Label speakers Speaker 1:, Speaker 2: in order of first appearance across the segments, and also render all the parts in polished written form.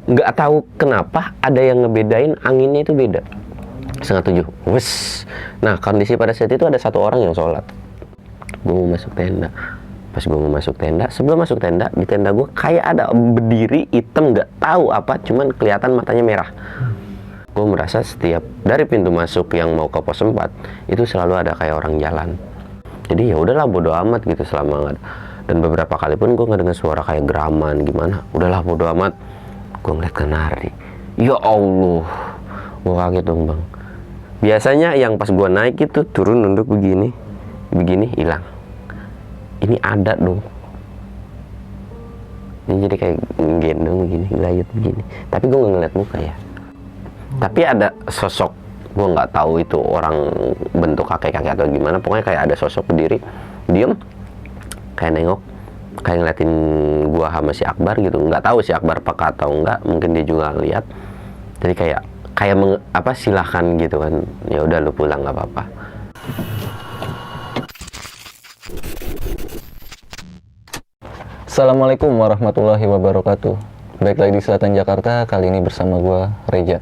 Speaker 1: nggak tahu kenapa ada yang ngebedain anginnya itu beda. 6:30, wes. Nah kondisi pada saat itu ada satu orang yang sholat. Gue mau masuk tenda. Pas gue mau masuk tenda, sebelum masuk tenda, di tenda gue kayak ada berdiri hitam, nggak tahu apa, cuman kelihatan matanya merah. Gue merasa setiap dari pintu masuk yang mau ke pos 4 itu selalu ada kayak orang jalan. Jadi ya udahlah bodo amat gitu selama nggak. Dan beberapa kali pun gue ngedengar suara kayak geraman gimana. Udahlah bodo amat. Gue ngeliat ke Nardi. Ya Allah, gue kaget dong bang. Biasanya yang pas gue naik itu turun nunduk begini hilang. Ini ada dong. Ini jadi kayak gendong begini, gelayut begini. Tapi gue nggak ngeliat muka ya. Tapi ada sosok, gue nggak tahu itu orang bentuk kakek-kakek atau gimana. Pokoknya kayak ada sosok berdiri, diem, kayak nengok, kayak ngeliatin gue sama si Akbar gitu. Nggak tahu si Akbar peka atau enggak, mungkin dia juga lihat. Jadi kayak silahkan gitu kan. Ya udah lu pulang nggak apa-apa.
Speaker 2: Assalamualaikum warahmatullahi wabarakatuh. Baik lagi di Selatan Jakarta, kali ini bersama gua Reja.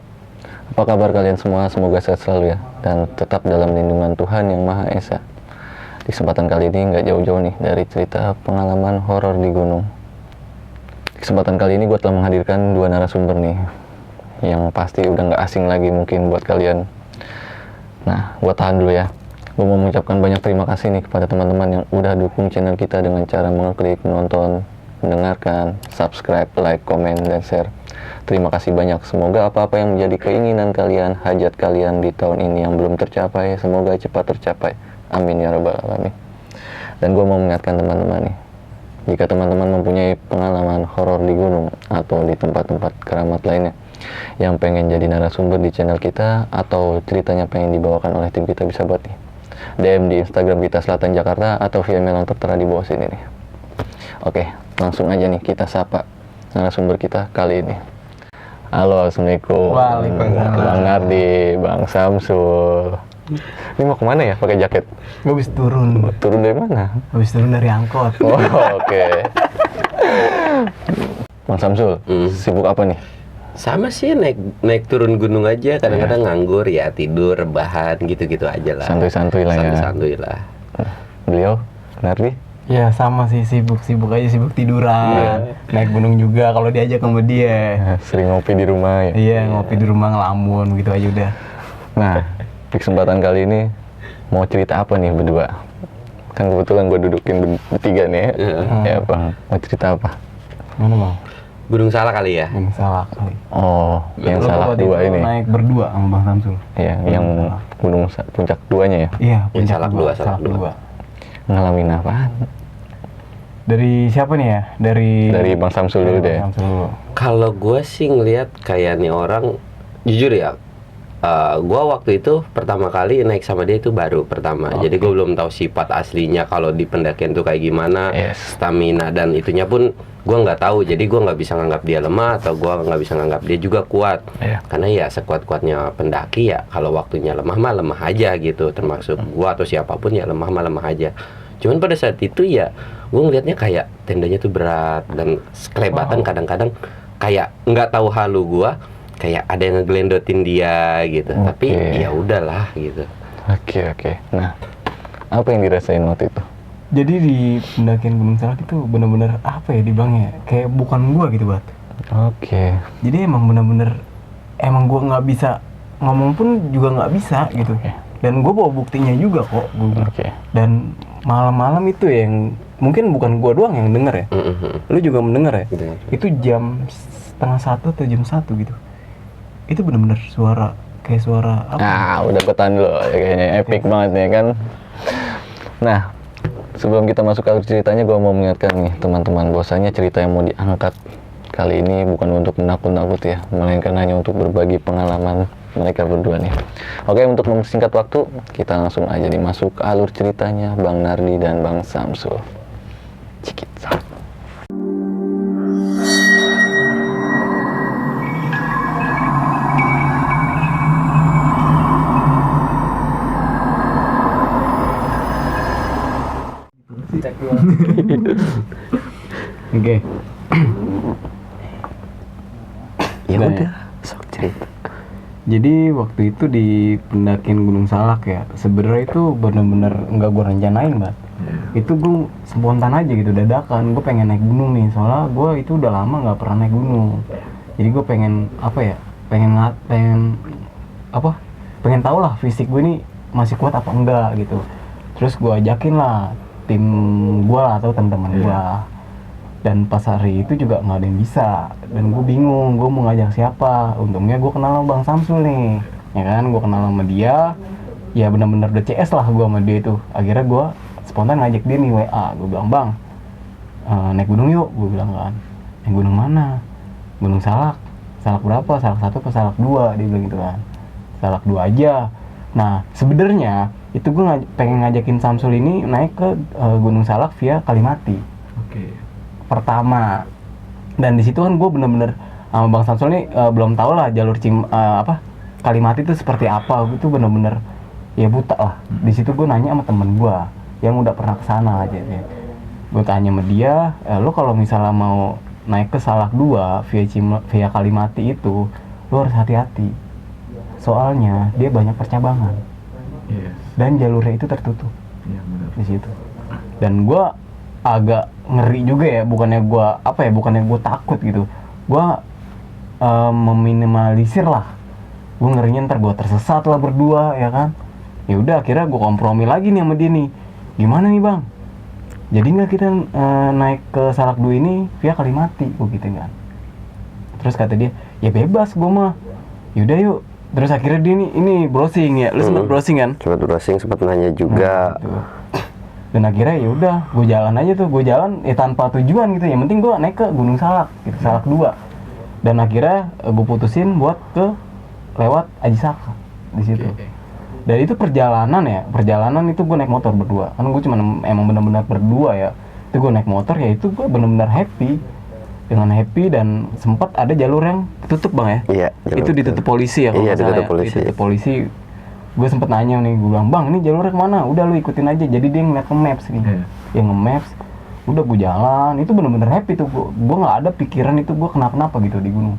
Speaker 2: Apa kabar kalian semua? Semoga sehat selalu ya, dan tetap dalam lindungan Tuhan Yang Maha Esa. Di kesempatan kali ini nggak jauh-jauh nih dari cerita pengalaman horor di gunung. Di kesempatan kali ini gue telah menghadirkan dua narasumber nih, yang pasti udah nggak asing lagi mungkin buat kalian. Nah, gue tahan dulu ya. Gue mau mengucapkan banyak terima kasih nih kepada teman-teman yang udah dukung channel kita dengan cara mengklik, menonton, mendengarkan, subscribe, like, komen, dan share. Terima kasih banyak. Semoga apa-apa yang menjadi keinginan kalian, hajat kalian di tahun ini yang belum tercapai, semoga cepat tercapai. Amin ya rabbal alamin. Dan gue mau mengingatkan teman-teman nih, jika teman-teman mempunyai pengalaman horor di gunung atau di tempat-tempat keramat lainnya yang pengen jadi narasumber di channel kita, atau ceritanya pengen dibawakan oleh tim kita, bisa buat nih DM di Instagram kita Selatan Jakarta atau via mail yang tertera di bawah sini nih. Oke, langsung aja nih kita sapa narasumber kita kali ini. Halo, assalamualaikum.
Speaker 3: Waalaikumsalam.
Speaker 2: Bang Nardi, Bang Samsul. Ini mau kemana ya pakai jaket?
Speaker 3: Gue habis turun.
Speaker 2: Turun dari mana?
Speaker 3: Habis turun dari angkot.
Speaker 2: Oh, oke. Bang Samsul, sibuk apa nih?
Speaker 1: Sama sih naik turun gunung aja. Kadang-kadang nganggur ya, tidur, rebahan gitu-gitu aja lah.
Speaker 2: Santuy-santuy lah ya.
Speaker 1: Santuy lah.
Speaker 2: Beliau, Nardi?
Speaker 3: Ya sama sih, sibuk aja, sibuk tiduran. Naik gunung juga kalau diajak sama dia.
Speaker 2: Sering ngopi di rumah ya?
Speaker 3: Iya, ngopi di rumah ngelamun gitu aja udah.
Speaker 2: Nah, di kesempatan kali ini mau cerita apa nih berdua? Kan kebetulan gue dudukin bertiga nih ya. Ya Bang, mau cerita apa?
Speaker 3: Mana bang?
Speaker 1: Gunung Salak kali ya?
Speaker 3: Gunung Salak kali.
Speaker 2: Oh, yang
Speaker 3: Lo
Speaker 2: Salak
Speaker 3: waktu
Speaker 2: 2
Speaker 3: itu
Speaker 2: ini.
Speaker 3: naik berdua sama Bang Samsul.
Speaker 2: Iya, yang gunung puncak 2-nya ya?
Speaker 3: Iya, puncak
Speaker 1: Salak
Speaker 3: dua,
Speaker 1: dua, Salak
Speaker 3: Salak
Speaker 1: dua.
Speaker 3: dua.
Speaker 2: Ngalamin apaan?
Speaker 3: Dari siapa nih ya? Dari
Speaker 2: Bang Samsul dulu deh.
Speaker 3: Bang Samsul dulu.
Speaker 1: Kalau gue sih ngeliat kayak nih orang, jujur ya, gue waktu itu pertama kali naik sama dia itu baru pertama. Jadi gue belum tahu sifat aslinya kalau di pendakian tuh kayak gimana,
Speaker 2: Yes.
Speaker 1: stamina dan itunya pun gue nggak tahu. Jadi gue nggak bisa nganggap dia lemah atau gue nggak bisa nganggap dia juga kuat.
Speaker 2: Iya.
Speaker 1: Karena ya sekuat-kuatnya pendaki ya, kalau waktunya lemah mah lemah aja gitu. Termasuk gue atau siapapun ya lemah mah lemah aja. Cuman pada saat itu ya gue ngeliatnya kayak tendanya tuh berat dan kelebatan. Kadang-kadang kayak nggak tahu halu gue, kayak ada yang ngegelendotin dia gitu. Tapi ya udahlah gitu.
Speaker 2: Oke. Nah, apa yang dirasain waktu itu?
Speaker 3: Jadi di pendakian Gunung Salak itu bener-bener apa ya dibilangnya? Kayak bukan gua gitu, Bat.
Speaker 2: Oke.
Speaker 3: Jadi emang bener-bener gua nggak bisa ngomong pun juga nggak bisa gitu. Dan gua bawa buktinya juga kok.
Speaker 2: Oke.
Speaker 3: Dan malam-malam itu yang mungkin bukan gua doang yang denger ya. Lu juga mendengar ya?
Speaker 1: Dengar.
Speaker 3: Itu jam 12:30 atau jam 1 gitu. Itu bener-bener suara kayak suara apa?
Speaker 2: Nah, udah ketan dulu ya, kayaknya epic banget nih kan. Nah, sebelum kita masuk ke alur ceritanya, gue mau mengingatkan nih teman-teman, bahwasanya cerita yang mau diangkat kali ini bukan untuk menakut-nakut ya, melainkan hanya untuk berbagi pengalaman mereka berdua nih. Oke, untuk mempersingkat waktu, kita langsung aja nih masuk ke alur ceritanya Bang Nardi dan Bang Samsul. Cikit sap.
Speaker 3: Oke.
Speaker 1: Ya
Speaker 3: Nah,
Speaker 1: udah, sok cerita.
Speaker 3: Jadi waktu itu di pendakian Gunung Salak ya, sebenarnya itu bener-bener nggak gue rencanain, Mbak. Itu gue spontan aja gitu, dadakan. Gue pengen naik gunung nih, soalnya gue itu udah lama nggak pernah naik gunung. Jadi gue pengen apa ya? Pengen tahu lah fisik gue ini masih kuat apa enggak gitu. Terus gue ajakin lah tim gue lah atau teman-teman gue. Dan pas hari itu juga nggak ada yang bisa, dan gue bingung gue mau ngajak siapa. Untungnya gue kenal sama Bang Samsul nih, ya kan. Gue kenal sama dia, ya benar-benar udah CS lah gue sama dia itu. Akhirnya gue spontan ngajak dia nih WA. Gue bilang, Bang, naik gunung yuk, gue bilang kan. Naik gunung mana? Gunung Salak. Salak berapa? Salak 1 atau Salak 2? Dia bilang gitu kan. Salak 2 aja. Nah sebenarnya itu gue pengen ngajakin Samsul ini naik ke Gunung Salak via Kalimati pertama. Dan di situ kan gue bener-bener sama Bang Samsul nih belum tahu lah jalur Kalimati itu seperti apa. Itu bener-bener ya buta lah. Di situ gue nanya sama temen gue yang udah pernah kesana aja ya. Gue tanya sama dia, lo kalau misalnya mau naik ke Salak 2 via Kalimati itu, lo harus hati-hati. Soalnya dia banyak percabangan. Dan jalurnya itu tertutup. Di situ. Dan gue agak ngeri juga ya, bukannya gue takut gitu. Gue meminimalisir lah. Gue ngerinya ntar gue tersesat lah berdua, ya kan. Ya udah, akhirnya gue kompromi lagi nih sama dia nih. Gimana nih Bang? Jadi nggak kita naik ke Salak 2 ini via Kalimati, gue gitu kan. Terus kata dia, ya bebas gue mah. Yaudah yuk. Terus akhirnya dia ini browsing ya. Lu sempet browsing kan?
Speaker 1: Sempet browsing, sempet nanya juga.
Speaker 3: Gitu. Dan akhirnya ya udah, gue jalan aja tuh. Gue jalan ya tanpa tujuan gitu. Yang penting gue naik ke Gunung Salak, gitu, Salak 2. Dan akhirnya gue putusin buat lewat Aji Saka di situ. Dan itu perjalanan itu gue naik motor berdua. Kan gue cuma emang benar-benar berdua ya. Itu gue naik motor ya, itu gue benar-benar happy. Dengan happy, dan sempat ada jalur yang tutup Bang ya.
Speaker 1: Iya.
Speaker 3: Itu ditutup polisi ya kalau nggak salah ya. Ditutup polisi. Gue sempet nanya nih, gue bilang, Bang ini jalurnya kemana? Udah lu ikutin aja. Jadi dia ngeliat ke maps nih. Dia nge-maps. Udah gue jalan, itu bener-bener happy tuh. Gue nggak ada pikiran itu gue kenapa-napa gitu di gunung.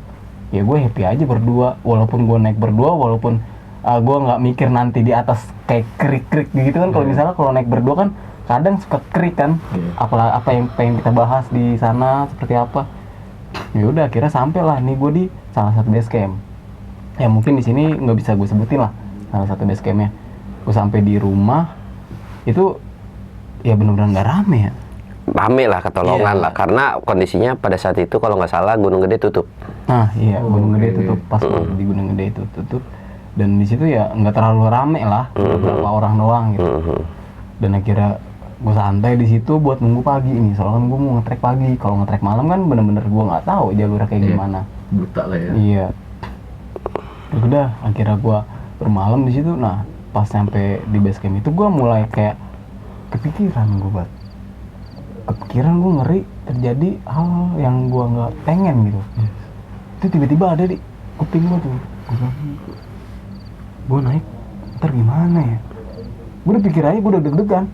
Speaker 3: Ya gue happy aja berdua. Walaupun gue naik berdua, walaupun gue nggak mikir nanti di atas kayak krik-krik gitu kan. Kalau misalnya kalau naik berdua kan kadang suka krik kan. Apa yang pengen kita bahas di sana seperti apa. Ya udah, akhirnya sampai lah nih gue di salah satu base camp. Ya mungkin di sini nggak bisa gue sebutin lah salah satu base campnya. Gue sampai di rumah itu ya benar-benar nggak rame ya.
Speaker 1: Rame lah, ketolongan lah, karena kondisinya pada saat itu kalau nggak salah Gunung Gede tutup.
Speaker 3: Nah iya, Gunung Gede tutup. Pas di Gunung Gede itu tutup. Dan di situ ya nggak terlalu rame lah, beberapa orang doang gitu. Dan akhirnya gue santai di situ buat nunggu pagi nih, soalnya kan gue mau nge-trek pagi. Kalau nge-trek malam kan bener-bener gue nggak tahu jalurnya kayak gimana.
Speaker 2: Buta lah ya.
Speaker 3: Iya. Ya udah, akhirnya gue bermalam di situ. Nah pas sampai di base camp itu gue mulai kayak kepikiran gue ngeri terjadi hal yang gue nggak pengen gitu. Itu tiba-tiba ada di kuping gue tuh. Gue naik, ntar gimana ya? Gue udah pikir aja, gue udah deg-degan.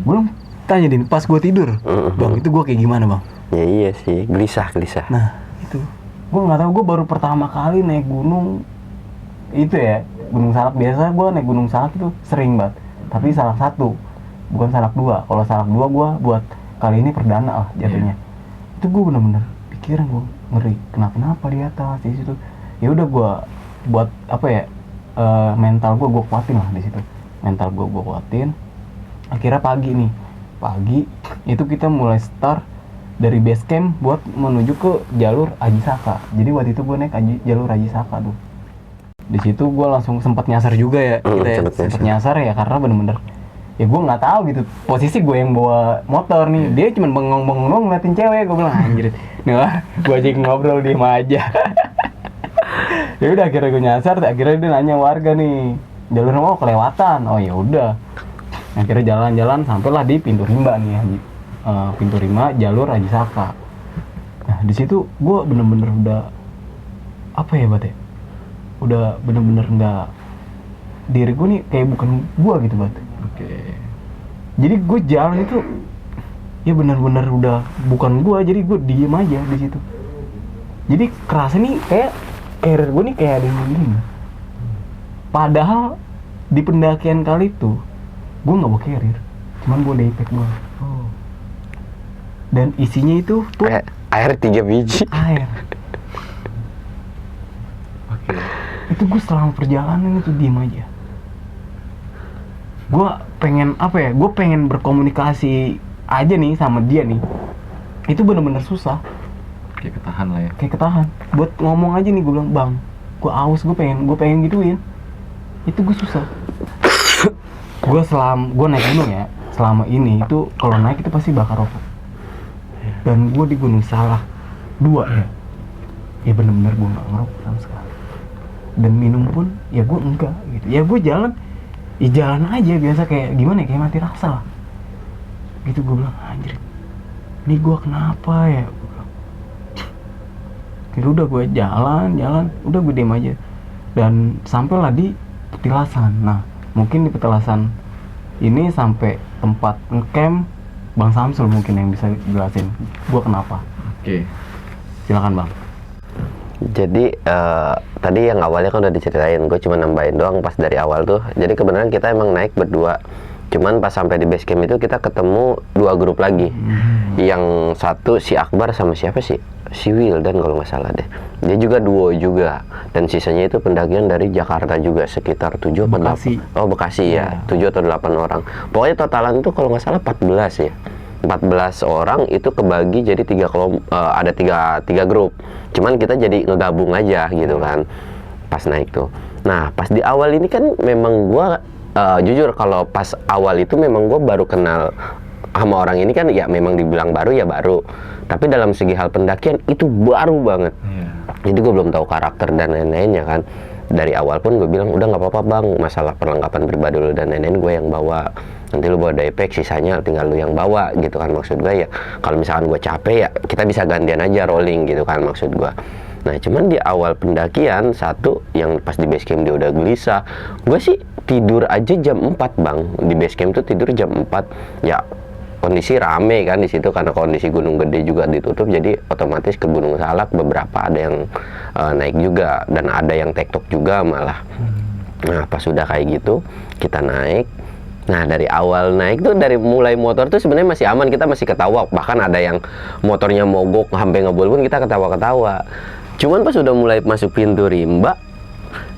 Speaker 3: Belum tanya din, pas gue tidur, Bang itu gue kayak gimana Bang?
Speaker 1: Ya iya sih, gelisah.
Speaker 3: Nah itu, gue nggak tahu, gue baru pertama kali naik gunung itu ya, Gunung Salak. Biasa gue naik Gunung Salak itu sering banget, tapi Salak 1, bukan Salak 2. Kalau Salak 2 gue buat kali ini perdana lah jatuhnya. Itu gue bener-bener pikiran gue ngeri, kenapa di atas di situ. Ya udah gue buat apa ya, mental gue kuatin lah di situ. Mental gue kuatin. Akhirnya pagi itu kita mulai start dari base camp buat menuju ke jalur Aji Saka. Jadi waktu itu gue naik jalur Aji Saka tuh. Di situ gue langsung sempat nyasar juga ya, sempat nyasar ya, karena bener-bener ya gue nggak tahu gitu. Posisi gue yang bawa motor nih, dia cuma bengong-bengong ngeliatin cewek. Gue bilang anjir, nah gue aja ngobrol diem aja. Ya udah, akhirnya gue nyasar. Akhirnya dia nanya warga nih, jalurnya mau kelewatan. Oh ya udah, akhirnya jalan-jalan sampailah di Pintu Rimba nih, Pintu Rimba jalur Aji Saka. Nah di situ gue bener-bener udah apa ya Bat ya, udah bener-bener nggak, diri gue nih kayak bukan gue gitu Bat. Jadi gue jalan itu ya bener-bener udah bukan gue, jadi gue diem aja di situ. Jadi kerasa nih kayak carrier gue nih kayak ada yang begini. Padahal di pendakian kali itu gue nggak bawa carrier, cuman bawa daypack doang. Dan isinya itu tuh
Speaker 1: Air 3 biji.
Speaker 3: air.
Speaker 2: Oke.
Speaker 3: Itu gue selama perjalanan itu diem aja. Gue pengen apa ya? Gue pengen berkomunikasi aja nih sama dia nih. Itu bener-bener susah.
Speaker 2: Kayak ketahan lah ya.
Speaker 3: Kayak ketahan. Buat ngomong aja nih gue bilang, bang, gue aus, gue pengen gituin. Itu gue susah. Gue naik gunung ya. Selama ini itu kalau naik itu pasti bakar rokok. Dan gue di Gunung Salak 2 ya. Ya bener-bener gue nggak ngerokok sama sekali. Dan minum pun ya gue enggak gitu. Ya gue jalan aja biasa kayak gimana ya, kayak mati rasa lah. Gitu gue bilang, anjir, ini gue kenapa ya? Ya udah gue jalan, udah gue diem aja. Dan sampailah di petilasan. Nah, mungkin di petilasan ini sampai tempat ngecamp Bang Samsul mungkin yang bisa jelasin gue kenapa.
Speaker 2: Oke.
Speaker 3: Silakan Bang.
Speaker 1: Jadi tadi yang awalnya kan udah diceritain, gue cuma nambahin doang pas dari awal tuh. Jadi kebenaran kita emang naik berdua, cuman pas sampai di base camp itu kita ketemu 2 grup lagi. Yang satu si Akbar sama siapa sih? Si Wildan kalau nggak salah deh. Dia juga duo juga. Dan sisanya itu pendakian dari Jakarta juga sekitar 7 atau 8.
Speaker 3: Bekasi.
Speaker 1: Oh Bekasi ya, 7 atau 8 orang. Pokoknya totalan itu kalau nggak salah 14 ya. 14 orang itu kebagi jadi 3 ada 3 grup. Cuman kita jadi ngegabung aja gitu kan pas naik tuh. Nah pas di awal ini kan memang gua jujur kalau pas awal itu memang gua baru kenal sama orang ini kan, ya memang dibilang baru ya baru. Tapi dalam segi hal pendakian itu baru banget. Jadi gue belum tahu karakter dan lain-lainnya kan. Dari awal pun gue bilang udah nggak apa-apa bang, masalah perlengkapan pribadi lu dan lain-lain gue yang bawa. Nanti lu bawa daypack, sisanya tinggal lu yang bawa gitu kan maksud gue ya. Kalau misalkan gue capek ya kita bisa gantian aja rolling gitu kan maksud gue. Nah cuman di awal pendakian satu yang pas di base camp dia udah gelisah. Gue sih tidur aja jam 4 bang. Di base camp tuh tidur jam 4. Ya kondisi rame kan di situ karena kondisi Gunung Gede juga ditutup, jadi otomatis ke Gunung Salak beberapa ada yang naik juga dan ada yang tektok juga malah. Nah pas sudah kayak gitu kita naik. Nah dari awal naik tuh dari mulai motor tuh sebenarnya masih aman, kita masih ketawa, bahkan ada yang motornya mogok sampai ngebul pun kita ketawa-ketawa. Cuman pas sudah mulai masuk pintu rimba,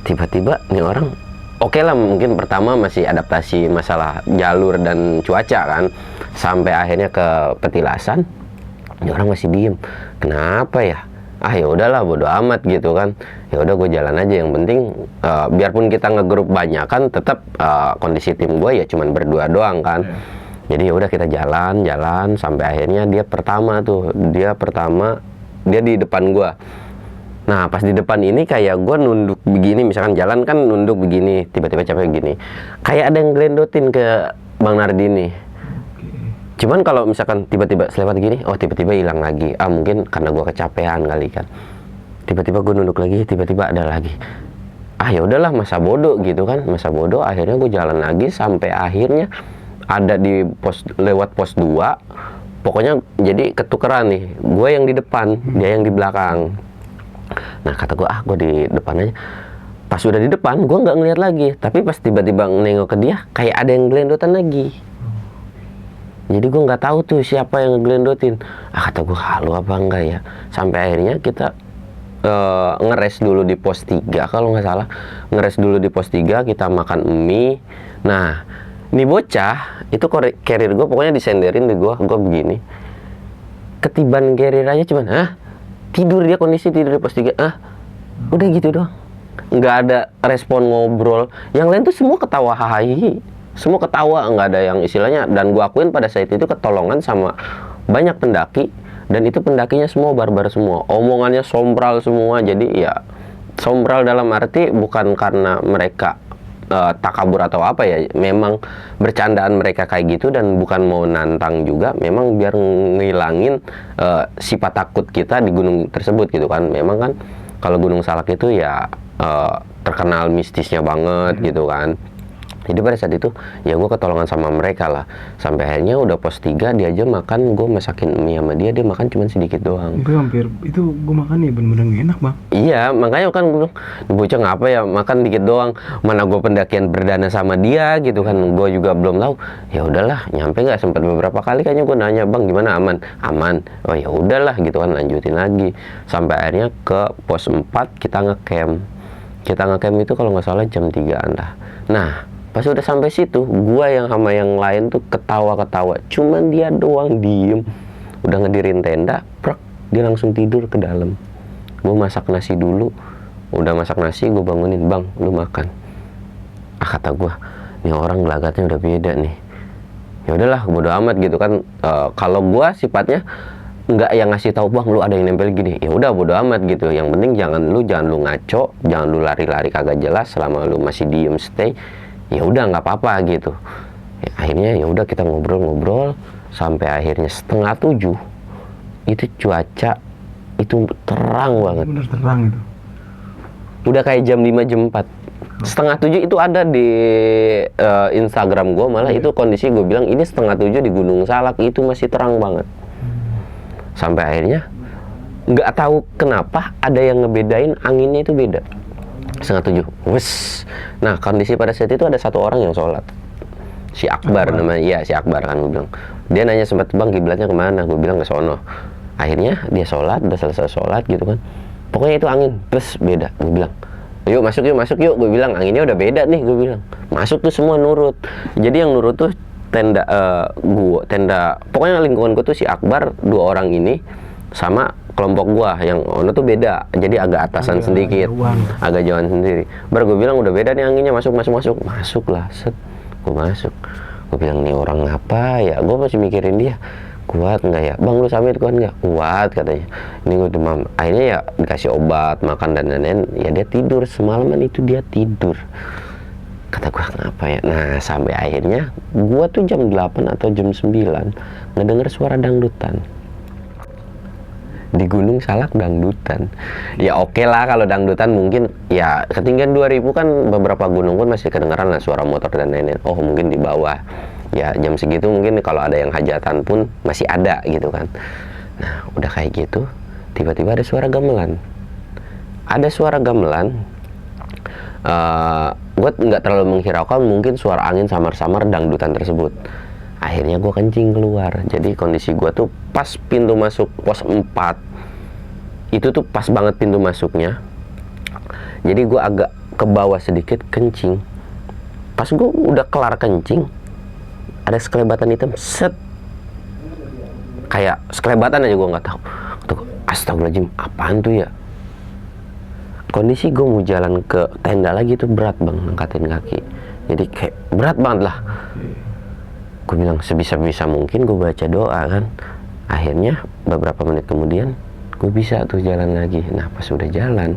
Speaker 1: tiba-tiba nih orang oke lah, mungkin pertama masih adaptasi masalah jalur dan cuaca kan. Sampai akhirnya ke petilasan, ini orang masih diem. Kenapa ya? Ah ya udahlah bodo amat gitu kan. Ya udah gue jalan aja, yang penting biarpun kita ngegrup banyak kan tetap kondisi tim gue ya cuman berdua doang kan. Jadi ya udah kita jalan sampai akhirnya dia di depan gue. Nah pas di depan ini kayak gue nunduk begini, misalkan jalan kan nunduk begini, tiba-tiba capek begini, kayak ada yang gelendotin ke Bang Nardini. Cuman kalau misalkan tiba-tiba selewat gini, oh tiba-tiba hilang lagi. Ah mungkin karena gue kecapean kali kan. Tiba-tiba gue nunduk lagi, tiba-tiba ada lagi. Ah ya udahlah masa bodoh gitu kan, masa bodoh. Akhirnya gue jalan lagi sampai akhirnya ada di lewat pos 2. Pokoknya jadi ketukeran nih. Gue yang di depan, dia yang di belakang. Nah kata gue gue di depan aja. Pas udah di depan gue nggak ngeliat lagi, tapi pas tiba-tiba nengok ke dia kayak ada yang gelendotan lagi. Jadi gue nggak tahu tuh siapa yang ngegelendotin. Kata gue halu apa enggak ya. Sampai akhirnya kita ngeres dulu di pos 3 kalau nggak salah. Ngeres dulu di pos 3, kita makan mie. Nah ini bocah itu carrier gue pokoknya disenderin di gue begini. Ketiban carrier aja cuman tidur, dia kondisi tidur di pos 3. Udah gitu doang, nggak ada respon ngobrol. Yang lain tuh semua ketawa hahaha, semua ketawa, nggak ada yang istilahnya. Dan gua akuin pada saat itu ketolongan sama banyak pendaki, dan itu pendakinya semua barbar semua, omongannya sombral semua. Jadi ya sombral dalam arti bukan karena mereka takabur atau apa ya, memang bercandaan mereka kayak gitu dan bukan mau nantang juga, memang biar ngilangin sifat takut kita di gunung tersebut gitu kan. Memang kan kalau Gunung Salak itu ya terkenal mistisnya banget gitu kan. Jadi pada saat itu ya gue ketolongan sama mereka lah. Sampai akhirnya udah pos 3 dia aja makan, gue masakin mie sama dia makan cuman sedikit doang.
Speaker 3: Gue hampir itu gue makan ya bener-bener gak enak bang.
Speaker 1: Iya, makanya kan gue bilang, bocah ngapa ya makan dikit doang. Mana gue pendakian berdana sama dia gitu kan, gue juga belum tahu. Ya udahlah, nyampe nggak, sempat beberapa kali kayaknya gue nanya, bang gimana, aman? Aman. Oh ya udahlah gitu kan, lanjutin lagi. Sampai akhirnya ke pos 4 kita ngecamp. Kita ngecamp itu kalau nggak salah jam 3-an lah. Nah, pas udah sampai situ, gua yang sama yang lain tuh ketawa-ketawa. Cuman dia doang diem. Udah ngedirin tenda, prak, dia langsung tidur ke dalam. Gua masak nasi dulu. Udah masak nasi, gua bangunin, bang, lu makan. Ah, kata gua, nih orang gelagatnya udah beda nih. Ya udahlah, bodo amat gitu kan. Kalau gua sifatnya nggak yang ngasih tahu, bang, lu ada yang nempel gini. Ya udah, bodo amat gitu. Yang penting jangan lu ngaco, jangan lu lari-lari kagak jelas. Selama lu masih diem stay, ya udah nggak apa-apa gitu. Ya, akhirnya ya udah kita ngobrol-ngobrol sampai akhirnya 6:30 itu cuaca itu terang banget.
Speaker 3: Bener terang itu.
Speaker 1: Udah kayak jam 5 jam 4. 6:30 itu ada di Instagram gue, malah itu kondisi gue bilang ini 6:30 di Gunung Salak itu masih terang banget. Sampai akhirnya nggak tahu kenapa ada yang ngebedain anginnya itu beda. 6:30, wes. Nah, kondisi pada saat itu ada satu orang yang sholat, si Akbar namanya. Iya, si Akbar kan, gue bilang. Dia nanya sempat, bang kiblatnya kemana? Gue bilang ke sono. Akhirnya dia sholat, udah selesai sholat gitu kan. Pokoknya itu angin, terus beda. Gue bilang, yuk masuk yuk. Gue bilang anginnya udah beda nih, gue bilang. Masuk tuh semua nurut. Jadi yang nurut tuh tenda pokoknya lingkungan gue tuh si Akbar, 2 orang ini sama kelompok gua yang ono tuh beda, jadi agak atasan sedikit, agak jauhan sendiri. Baru gue bilang udah beda nih anginnya, masuk lah, set, gue masuk. Gue bilang nih orang apa ya, gue masih mikirin dia kuat nggak ya, bang lu samit kuat nggak? Kuat katanya. Ini gue demam. Akhirnya ya dikasih obat, makan dan lain-lain, ya dia tidur. Semalaman itu dia tidur. Kata gue kenapa ya? Nah, sampai akhirnya gue tuh jam 8 atau jam 9 ngedenger suara dangdutan di Gunung Salak. Dangdutan ya oke lah, kalau dangdutan mungkin ya ketinggian 2000 kan, beberapa gunung pun masih kedengeran lah suara motor dan lain-lain. Oh mungkin di bawah ya jam segitu mungkin kalau ada yang hajatan pun masih ada gitu kan. Nah udah kayak gitu tiba-tiba ada suara gamelan. Gue nggak terlalu menghiraukan, mungkin suara angin samar-samar dangdutan tersebut. Akhirnya gue kencing keluar. Jadi kondisi gue tuh pas pintu masuk pos 4 itu tuh pas banget pintu masuknya. Jadi gue agak ke bawah sedikit kencing. Pas gue udah kelar kencing, ada sekelebatan hitam, set, kayak sekelebatan aja, gue nggak tahu. Astagfirullahaladzim, apaan tuh ya? Kondisi gue mau jalan ke tenda lagi tuh berat bang, ngangkatin kaki. Jadi kayak berat banget lah. Gue bilang sebisa-bisa mungkin gue baca doa kan. Akhirnya beberapa menit kemudian gue bisa tuh jalan lagi. Nah pas udah jalan,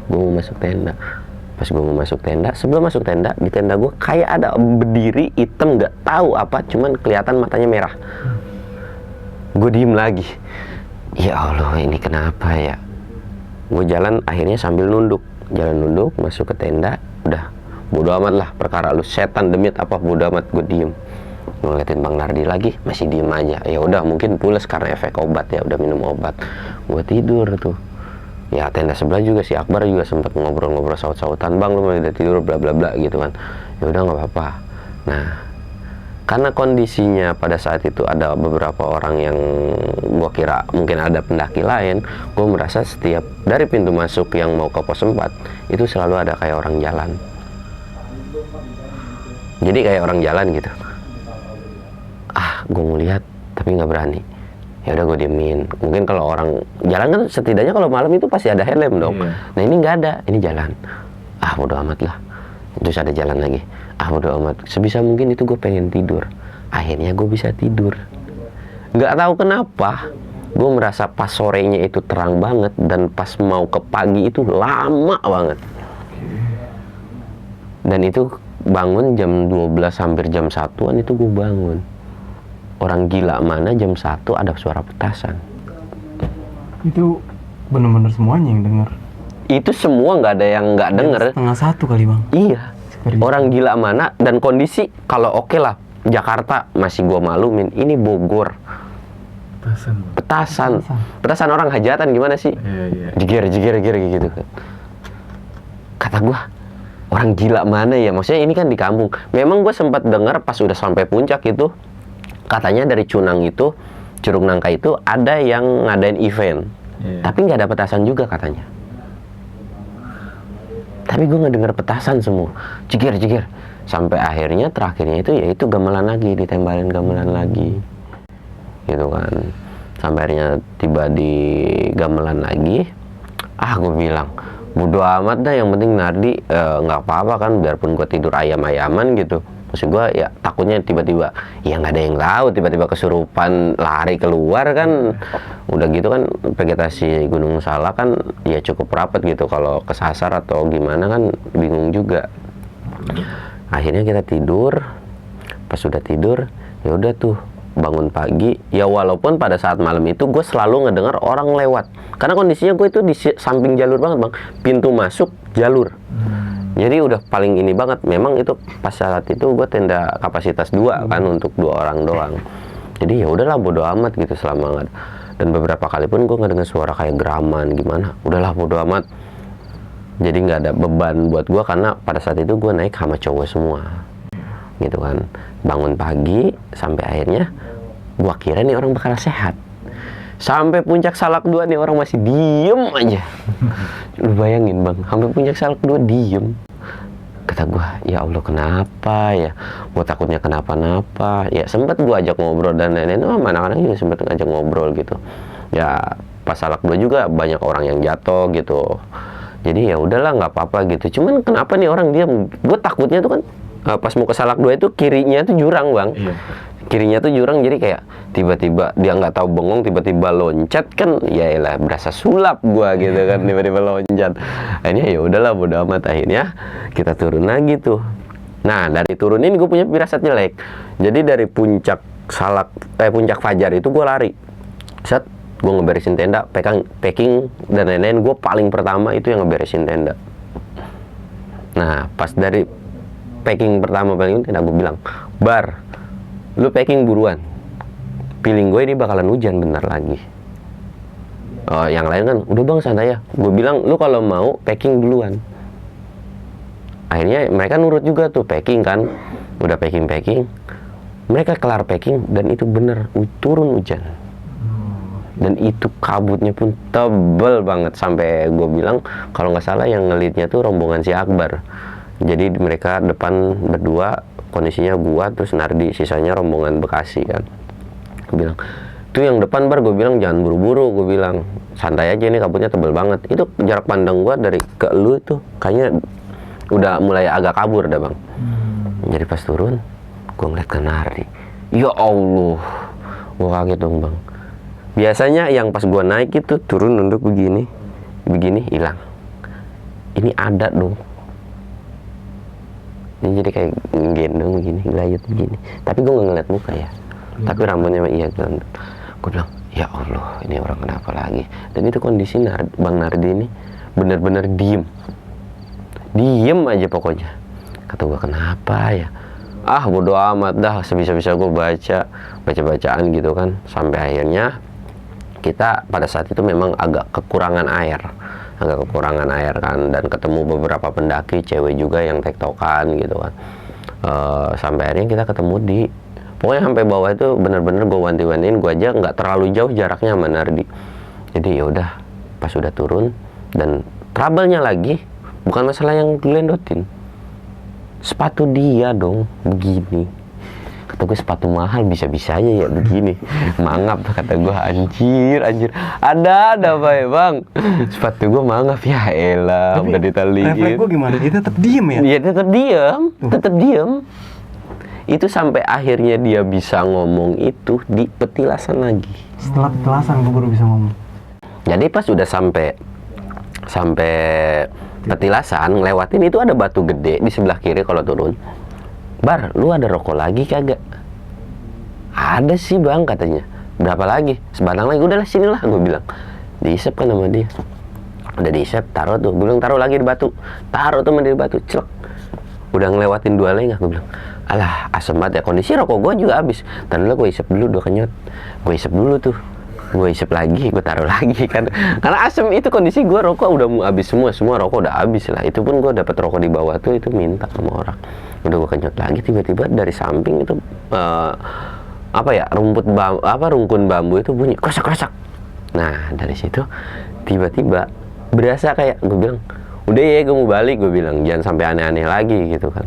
Speaker 1: gue mau masuk tenda. Pas gue mau masuk tenda, sebelum masuk tenda, di tenda gue kayak ada berdiri hitam, nggak tahu apa, cuman kelihatan matanya merah. Gue diem lagi. Ya Allah, ini kenapa ya? Gue jalan akhirnya sambil nunduk, masuk ke tenda. Udah bodo amat lah, perkara lu setan demit apa, bodo amat. Gue diem ngeliatin Bang Nardi lagi, masih diem aja. Ya udah mungkin pules karena efek obat ya, udah minum obat. Gue tidur tuh. Ya tenda sebelah juga si Akbar juga sempat ngobrol-ngobrol saut-sautan, bang lu udah tidur bla bla bla gitu kan. Ya udah nggak apa-apa. Nah karena kondisinya pada saat itu ada beberapa orang yang gua kira mungkin ada pendaki lain, gua merasa setiap dari pintu masuk yang mau ke pos 4 itu selalu ada kayak orang jalan. Jadi kayak orang jalan gitu. Gue mau lihat tapi nggak berani. Ya udah gue diemin. Mungkin kalau orang jalan kan setidaknya kalau malam itu pasti ada helm dong. Nah ini nggak ada, ini jalan. Bodo amat lah. Terus ada jalan lagi. Bodo amat. Sebisa mungkin itu gue pengen tidur. Akhirnya gue bisa tidur. Nggak tahu kenapa, gue merasa pas sorenya itu terang banget dan pas mau ke pagi itu lama banget. Dan itu bangun jam 12 hampir jam 1-an itu gue bangun. Orang gila mana jam 1 ada suara petasan.
Speaker 3: Itu bener-bener semuanya yang denger.
Speaker 1: Itu semua, nggak ada yang nggak denger.
Speaker 3: 12:30 kali bang.
Speaker 1: Iya, Orang gila mana, dan kondisi kalau oke lah Jakarta masih gua malumin, ini Bogor petasan orang hajatan gimana sih? Jeger gitu kan. Kata gua, orang gila mana ya? Maksudnya ini kan di kampung. Memang gua sempat dengar pas udah sampai puncak itu, katanya dari Cunang itu, Curug Nangka itu ada yang ngadain event, tapi nggak ada petasan juga katanya. Tapi gue ngedenger petasan semua, jeger. Sampai terakhirnya itu yaitu gamelan lagi, ditembalin gamelan lagi, gitu kan. Sampai akhirnya tiba di gamelan lagi. Gue bilang, bodo amat dah, yang penting Nardi nggak apa-apa kan, biarpun gue tidur ayam-ayaman gitu. Maksud gue ya takutnya tiba-tiba, ya nggak ada yang tahu, tiba-tiba kesurupan lari keluar kan. Udah gitu kan vegetasi Gunung Salak kan ya cukup rapat gitu, kalau kesasar atau gimana kan bingung juga. Akhirnya kita tidur. Pas sudah tidur ya udah tuh bangun pagi, ya walaupun pada saat malam itu gue selalu ngedengar orang lewat, karena kondisinya gue itu di samping jalur banget bang, pintu masuk jalur. Jadi udah paling ini banget. Memang itu pas saat itu gue tenda kapasitas 2 kan, untuk 2 orang doang. Jadi ya udahlah bodo amat gitu selama nggak. Dan beberapa kali pun gue nggak dengar suara kayak geraman gimana. Udahlah bodo amat. Jadi nggak ada beban buat gue, karena pada saat itu gue naik sama cowok semua, gitu kan. Bangun pagi sampai akhirnya gue kira nih orang bakal sehat. Sampai puncak Salak 2 nih orang masih diem aja. Lu bayangin bang, sampai puncak Salak 2 diem. Kata gue, ya Allah kenapa ya? Gue takutnya kenapa-napa. Ya sempat gue ajak ngobrol dan lain-lain. Anak-anak juga sempat ngajak ngobrol gitu. Ya pas Salak 2 juga banyak orang yang jatuh gitu. Jadi ya udahlah nggak apa-apa gitu. Cuman kenapa nih orang diam? Gue takutnya tuh kan pas mau ke Salak 2 itu kirinya tuh jurang bang. Kirinya tuh jurang, jadi kayak tiba-tiba dia nggak tahu bengong, tiba-tiba loncat kan, ya elah berasa sulap gua gitu kan, tiba-tiba loncat. Akhirnya ya udahlah bodo amat. Akhirnya kita turun lagi tuh. Nah dari turun ini gue punya firasat jelek. Jadi dari puncak puncak Fajar itu gue lari. Set, gue ngeberesin tenda, packing dan lain-lain. Gue paling pertama itu yang ngeberesin tenda. Nah pas dari packing pertama paling tenda, gue bilang, Bar, lu packing buruan, feeling gue ini bakalan hujan bentar lagi. Yang lain kan udah bang santai ya. Gue bilang lu kalau mau packing duluan. Akhirnya mereka nurut juga tuh, packing kan. Udah packing, mereka kelar packing dan itu bener turun hujan. Dan itu kabutnya pun tebel banget, sampai gue bilang kalau nggak salah yang ngelitnya tuh rombongan si Akbar. Jadi mereka depan berdua, kondisinya gua terus Nardi, sisanya rombongan Bekasi kan. Gue bilang, tuh yang depan Bar, gue bilang jangan buru-buru, gue bilang santai aja, ini kabutnya tebel banget. Itu jarak pandang gua dari ke lu itu kayaknya udah mulai agak kabur dah bang. Jadi pas turun, gua ngeliat ke Nardi, ya Allah, gua kaget dong bang. Biasanya yang pas gua naik itu turun nunduk begini hilang. Ini ada dong. Ini jadi kayak gendong begini, gelayut begini. Tapi gue nggak ngeliat muka ya. Tapi rambutnya iya kan. Gue bilang, ya Allah, ini orang kenapa lagi? Dan itu kondisi Bang Nardi ini bener-bener diem aja pokoknya. Kata gue, kenapa ya? Bodo amat dah, sebisa-bisa gue baca-bacaan gitu kan. Sampai akhirnya kita pada saat itu memang agak kekurangan air kan, dan ketemu beberapa pendaki cewek juga yang tektokan gitu kan. Sampai akhirnya kita ketemu di, pokoknya sampai bawah itu bener-bener gue wanti-wantiin, gue aja nggak terlalu jauh jaraknya sama Nardi. Jadi ya udah pas udah turun, dan trouble-nya lagi bukan masalah yang gelendotin, sepatu dia dong begini. Kata gue, sepatu mahal bisa-bisa aja ya begini. Mangap, kata gue, anjir. Ada apa ya bang? Sepatu gue mangap, ya elah.
Speaker 3: Tapi
Speaker 1: udah ditaliin.
Speaker 3: refleks gue gimana? Dia tetap diem ya?
Speaker 1: Iya tetap diem. Itu sampai akhirnya dia bisa ngomong itu di petilasan lagi.
Speaker 3: Setelah petilasan gue baru bisa ngomong.
Speaker 1: Jadi pas udah sampai petilasan, ngelewatin itu ada batu gede di sebelah kiri kalau turun. Bar, lu ada rokok lagi kagak? Ada sih bang, katanya. Berapa lagi? Sebatang lagi. Udahlah sinilah, gue bilang. Diisep kan sama dia. Udah diisep, taruh tuh. Gue bilang taruh lagi di batu. Taruh tuh di batu, celek. udah ngelewatin 2 lengah, gue bilang, alah asem banget ya, kondisi rokok gue juga habis. Ntar dulu gue isep dulu 2 kenyot, gue isep dulu tuh, gue isep lagi, gue taruh lagi kan, karena asem itu kondisi gue, rokok udah mau habis semua rokok udah habis lah. Itu pun gue dapet rokok di bawah tuh, itu minta sama orang, udah gue kenyot lagi, tiba-tiba dari samping itu apa ya, rungkun bambu itu bunyi krosak. Nah dari situ tiba-tiba berasa kayak, gue bilang udah ya gue mau balik, gue bilang jangan sampai aneh-aneh lagi gitu kan.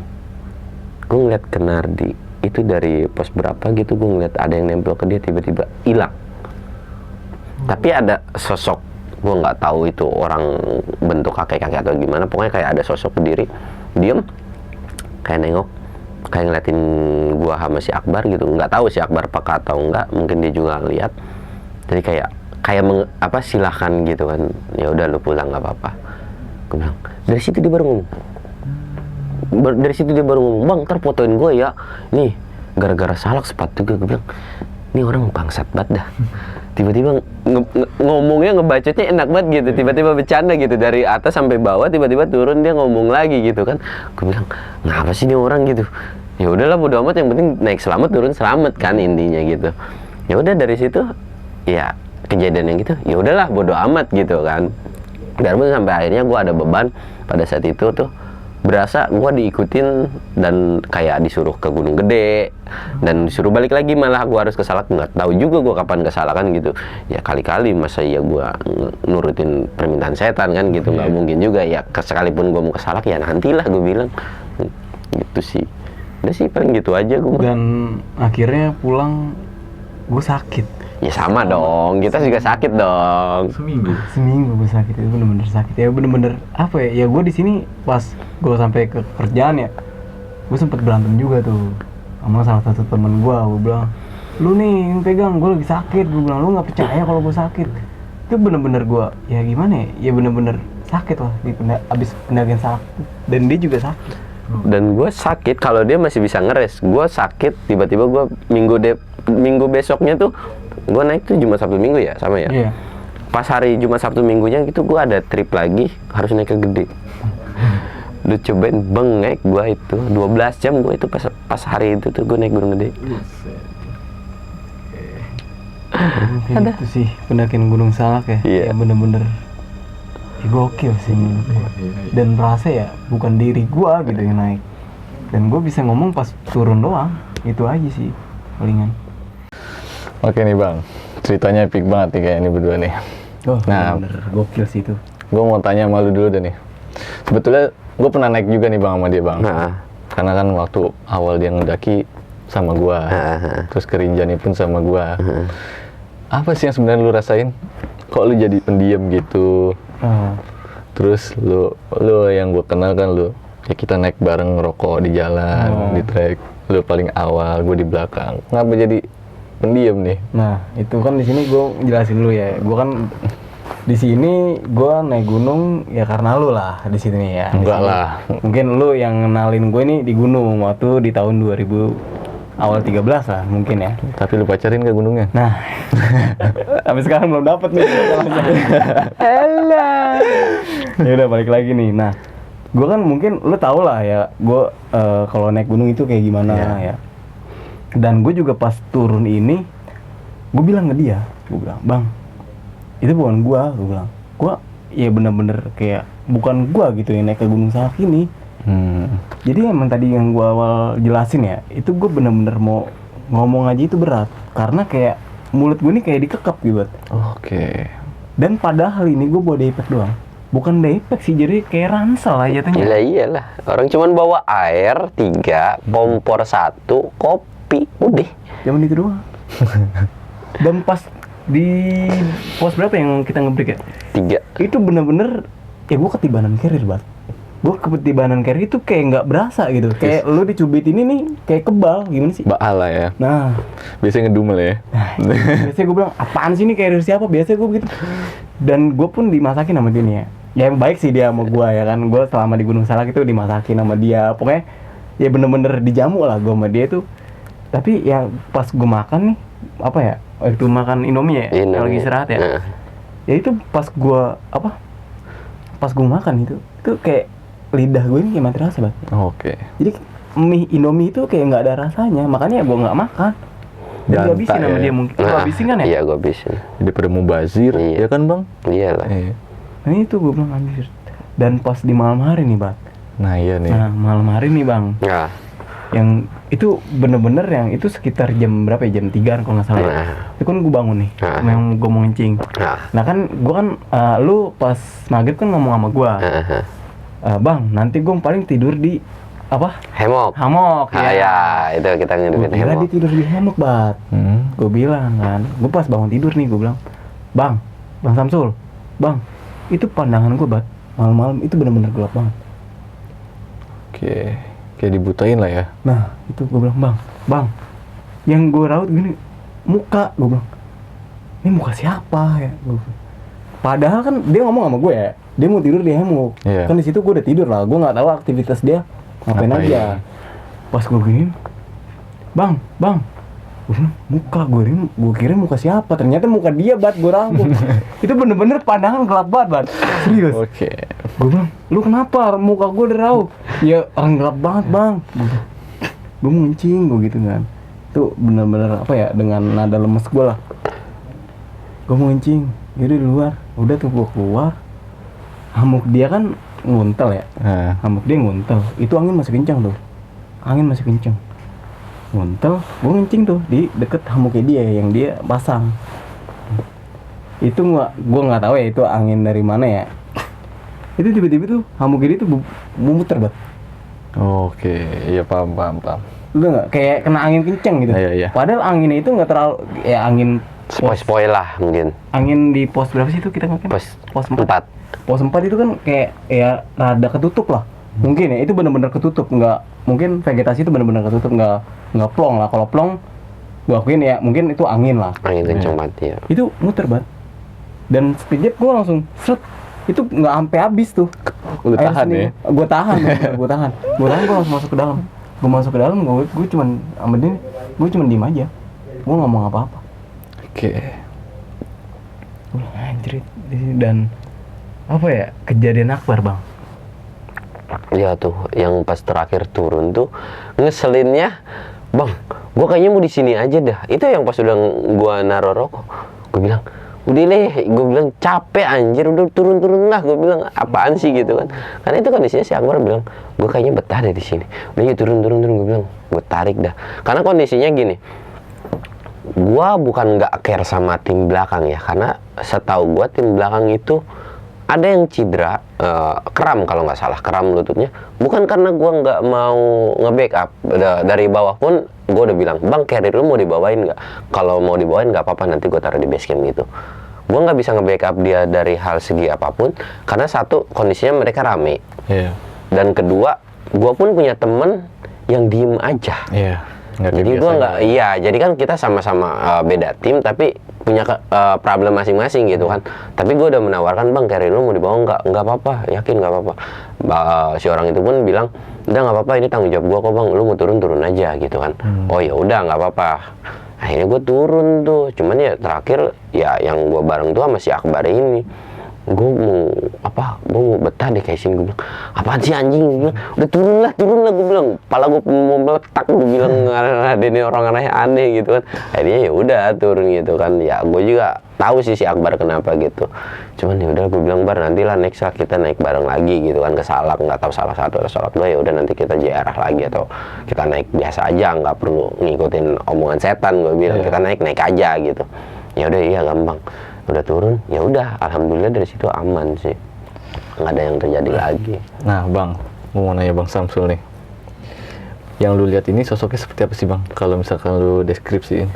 Speaker 1: Gue ngeliat ke Nardi itu dari pos berapa gitu, gue ngeliat ada yang nempel ke dia, tiba-tiba hilang. Tapi ada sosok, gue nggak tahu itu orang bentuk kakek-kakek atau gimana, pokoknya kayak ada sosok berdiri diem kayak nengok, kayak ngeliatin gua sama si Akbar gitu. Nggak tahu si Akbar peka atau enggak, mungkin dia juga lihat. Jadi kayak silahkan gitu kan, ya udah lu pulang nggak apa-apa. Gue bilang, dari situ dia baru ngomong, bang ntar fotoin gue ya, nih gara-gara salak sepatu gue bilang, ini orang bangsat banget dah. Tiba-tiba ngomongnya, ngebacotnya enak banget gitu, tiba-tiba bercanda gitu, dari atas sampai bawah, tiba-tiba turun dia ngomong lagi gitu kan. Gue bilang, ngapa sih ini orang gitu. Ya udahlah bodo amat, yang penting naik selamat turun selamat kan intinya gitu. Ya udah dari situ ya kejadian yang gitu, ya udahlah bodo amat gitu kan. Biarpun sampai akhirnya gue ada beban pada saat itu tuh, berasa gue diikutin dan kayak disuruh ke Gunung Gede dan disuruh balik lagi, malah gue harus ke Salak. Nggak tahu juga gue kapan ke Salak kan gitu ya, kali-kali masa ya gue nurutin permintaan setan kan gitu, nggak mungkin juga ya. Sekalipun gue mau ke Salak ya nantilah, gue bilang gitu sih. Udah sih paling gitu aja gue.
Speaker 3: Dan akhirnya pulang gue sakit.
Speaker 1: Ya sama dong, kita juga sakit dong.
Speaker 3: Seminggu gue sakit, itu bener-bener sakit ya, bener-bener apa ya gue di sini pas gue sampai ke kerjaan ya, gue sempet berantem juga tuh sama salah satu temen gue bilang, lu nih yang pegang, gue lagi sakit. Gue bilang, lu nggak percaya kalau gue sakit. Itu bener-bener gue ya gimana ya bener-bener sakit lah abis pendakian Salak. Dan dia juga sakit.
Speaker 1: Dan gue sakit kalau dia masih bisa ngeres, gue sakit tiba-tiba gue minggu besoknya tuh gue naik tuh Jumat Sabtu Minggu ya, sama ya.
Speaker 3: Iya.
Speaker 1: Pas hari Jumat Sabtu Minggunya gitu gue ada trip lagi, harus naik ke Gede. Lu cobain bengek gue itu 12 jam gue itu pas hari itu tuh gue naik Gunung Gede.
Speaker 3: Ada itu sih pendakian Gunung Salak ya.
Speaker 1: Iya.
Speaker 3: Ya bener-bener ya, gokil sih menurut gue. Dan merasa ya bukan diri gue gitu yang naik. Dan gue bisa ngomong pas turun doang. Itu aja sih palingan.
Speaker 2: Oke nih bang, ceritanya epic banget nih kayak ini berdua nih.
Speaker 3: Oh,
Speaker 2: nah,
Speaker 3: bener gokil sih itu.
Speaker 2: Gue mau tanya sama lu dulu deh nih. Sebetulnya gue pernah naik juga nih bang sama dia bang. Karena kan waktu awal dia ngedaki sama gue, terus ke Rinjani pun sama gue. Apa sih yang sebenarnya lu rasain? Kok lu jadi pendiam gitu? Terus lu yang gue kenal kan lu, ya kita naik bareng ngerokok di jalan, di trek. Lu paling awal, gue di belakang. Ngapa jadi pendiam nih?
Speaker 3: Nah, itu kan di sini gue jelasin dulu ya. Gue kan di sini gue naik gunung ya karena lu lah di sini ya.
Speaker 2: Enggak
Speaker 3: disini.
Speaker 2: lah.
Speaker 3: Mungkin lu yang kenalin gue nih di gunung waktu di tahun 2000 awal 13 lah mungkin ya.
Speaker 2: Tapi lu pacarin ke gunungnya?
Speaker 3: Nah, sampai sekarang belum dapet nih. Elah. Ya udah balik lagi nih. Nah, gue kan mungkin lu tau lah ya. Gue kalau naik gunung itu kayak gimana ya. Dan gue juga pas turun ini, gue bilang ke dia, gue bilang, bang, itu bukan gue bilang, gue ya bener-bener kayak bukan gue gitu yang naik ke Gunung Salak ini. Jadi emang tadi yang gue awal jelasin ya, itu gue bener-bener mau ngomong aja itu berat, karena kayak mulut gue nih kayak dikekep gitu.
Speaker 2: Oke.
Speaker 3: Dan padahal ini gue bawa daypack doang. Bukan daypack sih, jadi kayak ransel aja jatuhnya.
Speaker 1: Iyalah, orang cuman bawa air 3, kompor 1, kopi, udah.
Speaker 3: Zaman itu doang. Dan pas di pos berapa yang kita nge-break ya?
Speaker 1: 3.
Speaker 3: Itu bener-bener ya gue ketibanan carrier banget. Gue ketibanan carrier itu kayak nggak berasa gitu. Kayak lu dicubit ini nih kayak kebal, gimana sih?
Speaker 2: Baala ya.
Speaker 3: Nah,
Speaker 2: Biasanya ngedumel ya.
Speaker 3: biasanya gue bilang apaan sih ini carrier siapa? Biasanya gue begitu. Dan gue pun dimasakin sama dia nih ya. Ya yang baik sih dia sama gue ya kan. Gue selama di Gunung Salak itu dimasakin sama dia. Pokoknya ya bener-bener dijamu lah gue sama dia tuh. Tapi ya pas gue makan nih, apa ya, waktu makan Indomie ya, lagi istirahat ya. Ya itu pas gue makan itu kayak lidah gue ini kayak mati rasa banget.
Speaker 2: Oke.
Speaker 3: Jadi mie Indomie itu kayak nggak ada rasanya, makanya gue nggak makan. Dan gue habisin
Speaker 2: Jantai
Speaker 3: sama
Speaker 2: ya.
Speaker 3: dia mungkin. Gue habisin kan ya?
Speaker 1: Iya, gue habisin.
Speaker 2: Jadi pada mubazir,
Speaker 1: Iya.
Speaker 2: ya kan bang?
Speaker 1: Iyalah.
Speaker 2: Iya.
Speaker 3: Nah itu gue bilang anjir. Dan pas di malam hari nih bang.
Speaker 2: Nah iya nih.
Speaker 3: Nah malam hari nih bang.
Speaker 1: Nah,
Speaker 3: Yang itu bener-bener yang itu sekitar jam berapa ya? Jam 3 kalau nggak salah.
Speaker 1: Nah.
Speaker 3: Itu kan gue bangun nih.
Speaker 1: Nah.
Speaker 3: Yang gue mau ngencing.
Speaker 1: nah,
Speaker 3: Nah kan gue kan lu pas maghrib kan ngomong sama gue. Bang nanti gue paling tidur di apa?
Speaker 1: Hemok.
Speaker 3: Hamok
Speaker 1: Ya, itu kita
Speaker 3: Gue
Speaker 1: ngidupin
Speaker 3: kira
Speaker 1: hemok.
Speaker 3: dia tidur di hammock bat. Gue bilang kan, gue pas bangun tidur nih gue bilang, Bang Samsul, Bang, itu pandangan gue bat, malam-malam itu bener-bener gelap banget.
Speaker 2: Oke. Kayak dibutain lah ya.
Speaker 3: Nah itu gue bilang, Bang, yang gue raut gini, muka, gue bilang, ini muka siapa ya? Padahal kan dia ngomong sama gue ya, dia mau tidur di hammock.
Speaker 2: Iya.
Speaker 3: Kan di situ gue udah tidur lah, gue nggak tahu aktivitas dia ngapain aja. Pas gue gini, Bang, gue bilang, muka gue kira muka siapa, ternyata muka dia bat, gue rangkum. Itu bener-bener pandangan gelap banget bat, serius.
Speaker 2: Oke.
Speaker 3: Gue bilang, lu kenapa muka gue udah raup? Ya orang gelap banget bang. Gue mau ngencing gue gitu kan. Itu bener-bener apa ya, dengan nada lemes gue lah. Gue mau ngencing, yaudah di luar. Udah tuh gue keluar, hamuk dia kan nguntel ya.
Speaker 2: Nah.
Speaker 3: Hamuk dia nguntel, itu angin masih kencang tuh. Angin masih kencang. Nguntel, gue ngencing tuh di deket hamuknya dia yang dia pasang. Itu gue nggak tahu ya itu angin dari mana ya. Itu tiba-tiba tuh hamuknya dia tuh muter banget.
Speaker 2: Oke. Iya paham.
Speaker 3: Lu nggak kayak kena angin kencang gitu.
Speaker 2: Iya.
Speaker 3: Padahal anginnya itu nggak terlalu ya angin
Speaker 1: Spoil lah mungkin.
Speaker 3: angin di pos berapa sih itu kita ngomongin?
Speaker 1: Pos 4.
Speaker 3: Pos 4 itu kan kayak ya rada ketutup lah. Mungkin ya itu benar-benar ketutup, nggak mungkin vegetasi itu benar-benar ketutup, nggak plong lah. Kalau plong gua akuin ya mungkin itu angin lah.
Speaker 1: Angin kencang banget ya.
Speaker 3: Itu muter banget. Dan sekejap gua langsung seret. Itu nggak sampai habis tuh.
Speaker 2: Udah
Speaker 3: Air
Speaker 2: tahan
Speaker 3: seni.
Speaker 2: ya?
Speaker 3: Gua tahan. Gua langsung masuk ke dalam. Gua masuk ke dalam, gua cuman sama dia, gua cuman diem aja. Gua nggak ngomong apa-apa.
Speaker 2: Oke.
Speaker 3: Gua bilang, anjir. Dan apa ya, kejadian akbar bang.
Speaker 1: Ya tuh, yang pas terakhir turun tuh ngeselinnya, Bang, gua kayaknya mau di sini aja dah. Itu yang pas udah gua naruh rokok. Gua bilang, udah deh, gue bilang capek anjir, udah turun lah, gue bilang apaan sih gitu kan. Karena itu kondisinya si Akbar bilang, gue kayaknya betah deh di sini. Udah ya turun, gue bilang, gue tarik dah. Karena kondisinya gini, gue bukan nggak care sama tim belakang ya, karena setahu gue tim belakang itu ada yang cedera, kram kalau nggak salah, kram lututnya. Bukan karena gue nggak mau nge-backup, dari bawah pun gue udah bilang, Bang, carrier lu mau dibawain nggak? Kalau mau dibawain nggak apa-apa, nanti gue taruh di base camp gitu. Gue nggak bisa nge-backup dia dari hal segi apapun, karena satu, kondisinya mereka rame.
Speaker 2: Iya.
Speaker 1: Dan kedua, gue pun punya temen yang diem aja.
Speaker 2: Iya.
Speaker 1: Jadi gue nggak, iya, jadi kan kita sama-sama beda tim, tapi punya problem masing-masing gitu kan. Tapi gue udah menawarkan, Bang, carry lu mau dibawa nggak apa-apa, yakin nggak apa-apa. Si orang itu pun bilang, udah nggak apa-apa, ini tanggung jawab gue kok Bang, lu mau turun aja gitu kan. Oh ya udah nggak apa-apa. Akhirnya gue turun tuh, cuman ya terakhir ya yang gue bareng tuh sama si Akbar ini. Gue mau betah deh kayak sini. Gue bilang, apaan sih anjing? Gue bilang, udah turun lah gue bilang. Pala gue mau meletak, gue bilang, ada ini orang aneh gitu kan. Akhirnya ya udah turun gitu kan. Ya gue juga tahu sih si Akbar kenapa gitu. Cuman ya udah gue bilang, Bar, nantilah next lah kita naik bareng lagi gitu kan ke Salak. Nggak tahu salah satu atau Salak dua, ya udah nanti kita JRH lagi atau kita naik biasa aja, nggak perlu ngikutin omongan setan. Gue bilang kita naik aja gitu. Ya udah, iya gampang. Udah turun, ya udah, alhamdulillah dari situ aman sih, nggak ada yang terjadi lagi.
Speaker 2: Nah Bang, mau nanya Bang Samsul nih, yang lu lihat ini sosoknya seperti apa sih Bang? Kalau misalkan lu deskripsiin.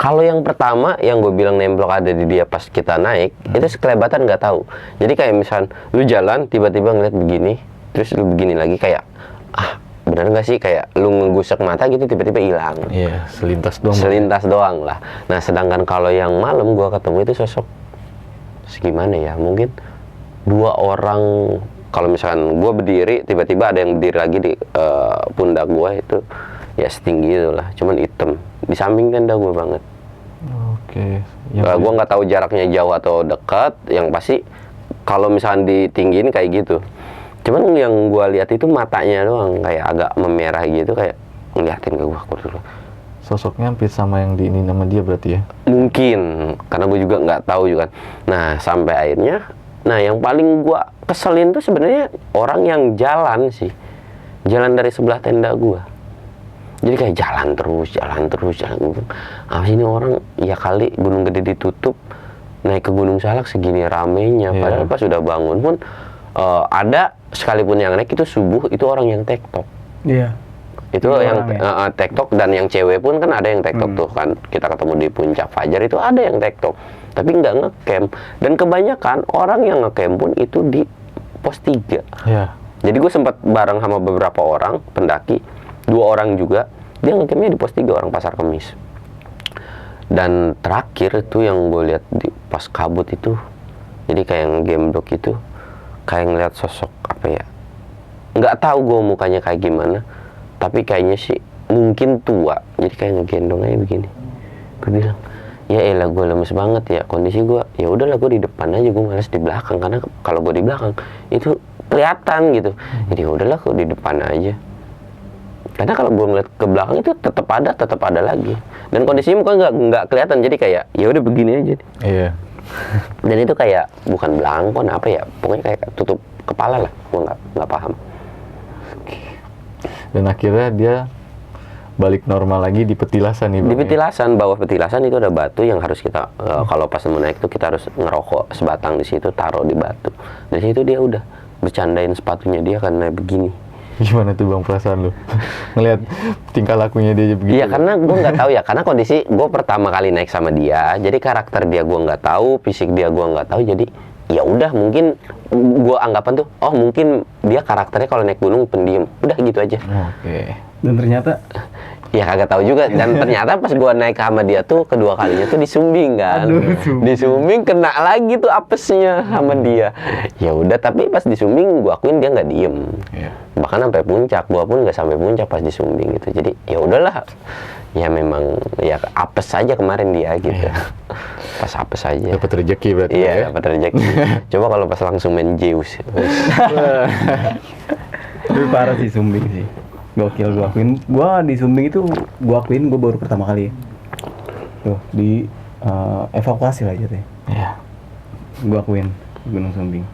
Speaker 1: Kalau yang pertama, yang gue bilang nemblok ada di dia pas kita naik, itu sekelebatan nggak tahu. Jadi kayak misal lu jalan, tiba-tiba ngeliat begini, terus lu begini lagi kayak, benar nggak sih, kayak lu ngegusek mata gitu tiba-tiba hilang.
Speaker 2: Iya, selintas doang.
Speaker 1: Selintas doang lah. Nah sedangkan kalau yang malam gua ketemu itu sosok segimana ya, mungkin dua orang. Kalau misalkan gua berdiri, tiba-tiba ada yang berdiri lagi di pundak gua, itu ya setinggi itulah, cuman hitam di samping tenda gua banget.
Speaker 2: Oke.
Speaker 1: Gua nggak tahu jaraknya jauh atau dekat, yang pasti kalau misalkan ditinggiin kayak gitu. Cuman yang gua lihat itu matanya doang kayak agak memerah gitu, kayak ngeliatin ke gua dulu.
Speaker 2: Sosoknya hampir sama yang di ini nama dia berarti ya?
Speaker 1: Mungkin karena gue juga nggak tahu juga. Nah sampai akhirnya, nah yang paling gua keselin tuh sebenarnya orang yang jalan sih, jalan dari sebelah tenda gua. Jadi kayak jalan terus. Ah ini orang, ya kali Gunung Gede ditutup, naik ke Gunung Salak segini ramenya. Padahal pas sudah bangun pun ada sekalipun yang naik itu subuh itu orang yang tektok.
Speaker 3: Iya.
Speaker 1: Itu
Speaker 3: Iya,
Speaker 1: yang
Speaker 3: orang
Speaker 1: tektok, dan yang cewek pun kan ada yang tektok tuh kan. Kita ketemu di puncak Fajar itu ada yang tektok, tapi nggak ngecamp. Dan kebanyakan orang yang ngecamp pun itu di pos 3.
Speaker 2: Iya.
Speaker 1: Jadi gue sempat bareng sama beberapa orang pendaki, 2 orang juga, dia ngecampnya di pos 3 orang Pasar Kemis. Dan terakhir itu yang gue lihat di pas kabut itu, jadi kayak ngegemblok itu, kayak ngeliat sosok apa ya, nggak tahu gue mukanya kayak gimana, tapi kayaknya sih mungkin tua, jadi kayak ngegendong aja begini. Gue bilang, ya elah gue lemes banget ya, kondisi gue, ya udahlah gue di depan aja, gue males di belakang, karena kalau gue di belakang itu kelihatan gitu. Jadi udahlah gue di depan aja. Karena kalau gue ngeliat ke belakang itu tetap ada lagi. Dan kondisinya muka nggak kelihatan, jadi kayak ya udah begini aja.
Speaker 2: Iya.
Speaker 1: Dan itu kayak bukan belangkon apa ya, pokoknya kayak tutup kepala lah, gue nggak paham.
Speaker 2: Dan akhirnya dia balik normal lagi di petilasan nih Bang.
Speaker 1: Di petilasan, bawah petilasan itu ada batu yang harus kita kalau pas mau naik itu kita harus ngerokok sebatang di situ, taruh di batu. Dari situ dia udah bercandain sepatunya dia karena begini.
Speaker 2: Gimana tuh Bang perasaan lu? Ngelihat tingkah lakunya dia begitu.
Speaker 1: Iya, karena gue nggak tahu ya, karena kondisi gue pertama kali naik sama dia, jadi karakter dia gue nggak tahu, fisik dia gue nggak tahu, jadi ya udah mungkin gue anggapan tuh, oh mungkin dia karakternya kalau naik gunung pendiam, udah gitu aja.
Speaker 2: Oke.
Speaker 3: Dan ternyata
Speaker 1: Ya kagak tahu juga, dan ternyata pas gua naik sama dia tuh kedua kalinya tuh di Sumbing kan. Di Sumbing kena lagi tuh apesnya sama dia. Ya udah, tapi pas di Sumbing gua akuin dia nggak diem.
Speaker 2: Iya.
Speaker 1: Bahkan sampai puncak, gua pun nggak sampai puncak pas di Sumbing gitu. Jadi ya udahlah. Ya memang ya apes aja kemarin dia gitu. Pas apes aja.
Speaker 2: Dapat rezeki berarti ya.
Speaker 1: Iya, dapat rezeki. Coba kalau pas langsung main Zeus.
Speaker 3: Tapi parah sih Sumbing sih. Gokil, gua akuin. Gua di Sumbing itu gua akuin gua baru pertama kali. Tuh, di evakuasi lah jatuhnya.
Speaker 2: Iya.
Speaker 3: Gua akuin Gunung Sumbing.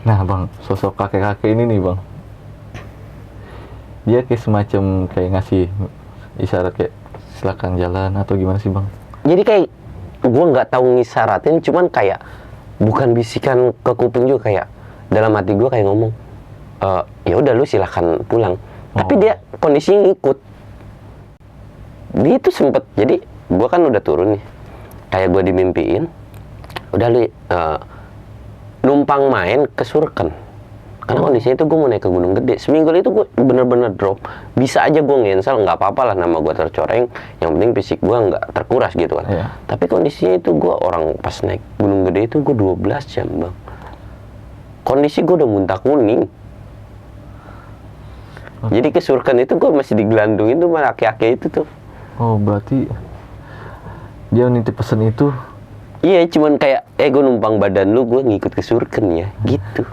Speaker 2: Nah Bang, sosok kakek-kakek ini nih Bang, dia kayak semacam kayak ngasih isyarat kayak silakan jalan atau gimana sih Bang?
Speaker 1: Jadi kayak gue nggak tahu ngisaratin, cuman kayak bukan bisikan ke kuping juga, kayak dalam hati gue kayak ngomong, ya udah lu silakan pulang. Tapi dia kondisinya ngikut. Dia itu sempet, jadi gue kan udah turun nih, kayak gue dimimpiin, udah lu numpang main ke Surken. Karena kondisinya itu gue mau naik ke Gunung Gede. Seminggu itu gue bener-bener drop. Bisa aja gue ngensel, nggak apa-apa lah nama gue tercoreng. Yang penting fisik gue nggak terkuras gitu kan.
Speaker 2: Iya.
Speaker 1: Tapi kondisinya itu gue orang pas naik Gunung Gede itu gue 12 jam bang. Kondisi gue udah muntah kuning. Jadi ke Surken itu gue masih digelandungin tuh sama aki-aki itu tuh.
Speaker 2: Oh berarti dia nitip pesen itu.
Speaker 1: Iya, cuman kayak, gue numpang badan lu, gue ngikut ke Surken ya, gitu.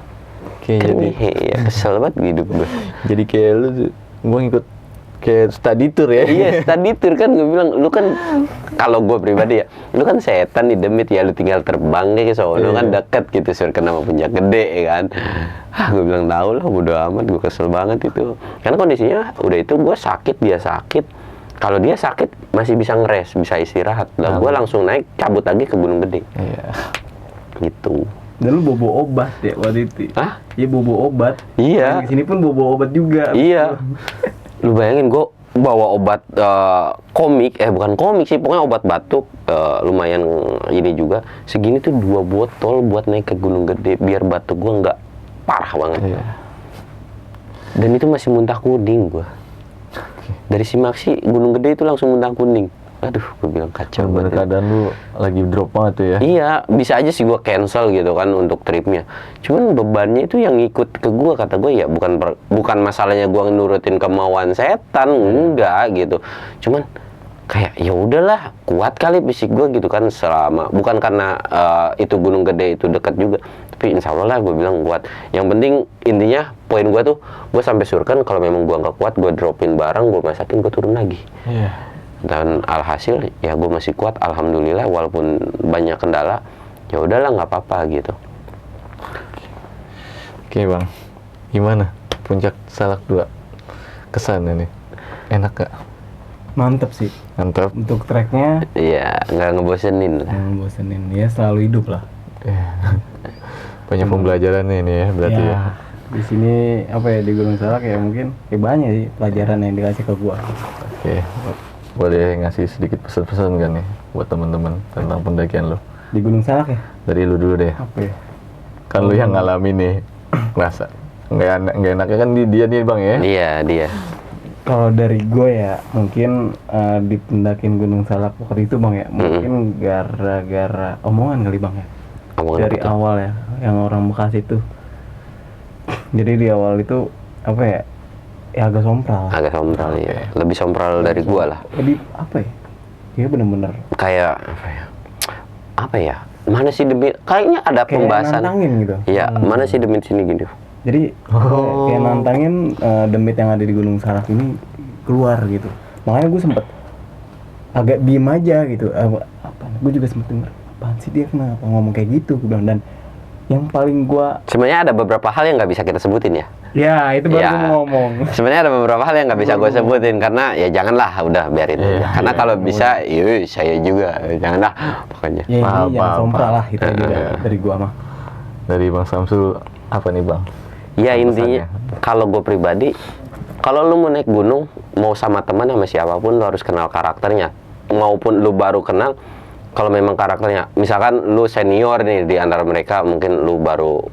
Speaker 2: Oke,
Speaker 1: Kan
Speaker 2: jadi
Speaker 1: ya, kesel banget hidup gue.
Speaker 2: jadi kayak lu gua ngikut kayak study tour ya.
Speaker 1: Iya, tadi tur kan gue bilang, lu kan kalau gue pribadi ya, lu kan setan di demit ya, lu tinggal terbang deh ke sono kan deket gitu, Surken sama Puncak Gede ya kan. Gue bilang tahu lah, bodo amat, gue kesel banget itu. Karena kondisinya udah itu gue sakit, dia sakit. Kalau dia sakit masih bisa ngeres, bisa istirahat. Lah gue langsung naik, cabut lagi ke Gunung Gede.
Speaker 2: Iya.
Speaker 1: Gitu.
Speaker 3: Dan lu bobo obat ya waktu itu.
Speaker 1: Hah?
Speaker 3: Iya bobo obat.
Speaker 1: Iya.
Speaker 3: Di sini pun bobo obat juga.
Speaker 1: Iya. Lu bayangin gue bawa obat komik, bukan komik sih, pokoknya obat batuk, lumayan ini juga. Segini tuh 2 botol buat naik ke Gunung Gede biar batuk gue nggak parah banget.
Speaker 2: Iya.
Speaker 1: Dan itu masih muntah kuning gue. Dari Simaksi Gunung Gede itu langsung muntah kuning. Aduh, gue bilang kacau
Speaker 2: Bener
Speaker 1: banget.
Speaker 2: keadaan lu lagi drop banget tuh ya.
Speaker 1: Iya, bisa aja sih gue cancel gitu kan untuk tripnya. Cuman bebannya itu yang ngikut ke gue, kata gue ya bukan masalahnya gue nurutin kemauan setan, enggak gitu. Cuman kayak ya udahlah, kuat kali fisik gue gitu kan selama bukan karena itu Gunung Gede itu dekat juga. tapi insya Allah lah gue bilang kuat. Yang penting intinya poin gue tuh gue sampai surken kalau memang gue nggak kuat gue dropin barang, gue masakin, gue turun lagi.
Speaker 3: Iya.
Speaker 1: Dan alhasil ya gue masih kuat alhamdulillah walaupun banyak kendala. Ya udahlah nggak apa-apa gitu.
Speaker 2: Oke bang, gimana puncak Salak 2 kesannya nih? Enak gak?
Speaker 3: Mantep sih.
Speaker 2: Mantap.
Speaker 3: Untuk tracknya
Speaker 1: Iya nggak ngebosenin lah.
Speaker 3: yang bosenin, ya selalu hidup lah.
Speaker 2: Banyak pembelajarannya ini ya berarti ya.
Speaker 3: Di sini apa ya, di Gunung Salak ya mungkin banyak sih pelajaran yang dikasih ke gua.
Speaker 2: Oke, boleh ngasih sedikit pesan-pesan kan nih buat teman-teman tentang pendakian lo?
Speaker 3: Di Gunung Salak ya?
Speaker 2: Dari lu dulu deh.
Speaker 3: Apa ya?
Speaker 2: Kan lu yang ngalamin nih, ngerasa nggak enaknya kan dia nih bang ya?
Speaker 1: Iya dia.
Speaker 3: Kalau dari gue ya mungkin di pendakian Gunung Salak waktu itu bang ya, mungkin gara-gara omongan kali bang ya.
Speaker 1: Omongan
Speaker 3: Dari
Speaker 1: apa tuh?
Speaker 3: awal ya, yang orang Bekasi itu. Jadi di awal itu apa ya? Ya agak sompral.
Speaker 1: Agak sompral ya. Lebih sompral dari gua lah.
Speaker 3: Lebih apa ya? Ya bener-bener
Speaker 1: Kayak apa ya? Apa ya? Mana sih demi? Kayaknya ada
Speaker 3: kayak
Speaker 1: pembahasan.
Speaker 3: nantangin gitu.
Speaker 1: Iya, mana sih demi sini gitu.
Speaker 3: Jadi kayak nantangin demit yang ada di Gunung Salak ini keluar gitu. Makanya gue sempet agak diem aja gitu. Apa? Gue juga sempet denger, apaan sih dia kenapa ngomong kayak gitu? Gue bilang. Dan yang paling gue,
Speaker 1: Sebenarnya ada beberapa hal yang nggak bisa kita sebutin ya.
Speaker 3: ya itu baru
Speaker 1: Ya.
Speaker 3: gue mau ngomong.
Speaker 1: Sebenarnya ada beberapa hal yang nggak bisa gue sebutin karena ya janganlah, udah biarin aja. Karena kalau bisa, iya saya juga janganlah pokoknya.
Speaker 3: Ya
Speaker 2: Paham,
Speaker 3: ini jangan
Speaker 2: paham,
Speaker 3: sompral
Speaker 2: paham.
Speaker 3: lah itu aja dari gue mah.
Speaker 2: Dari Bang Samsul apa nih bang?
Speaker 1: Ya
Speaker 2: Pesannya.
Speaker 1: intinya kalau gue pribadi, kalau lu mau naik gunung, mau sama teman sama siapapun, lu harus kenal karakternya. Maupun lu baru kenal, kalau memang karakternya, misalkan lu senior nih di antara mereka, mungkin lu baru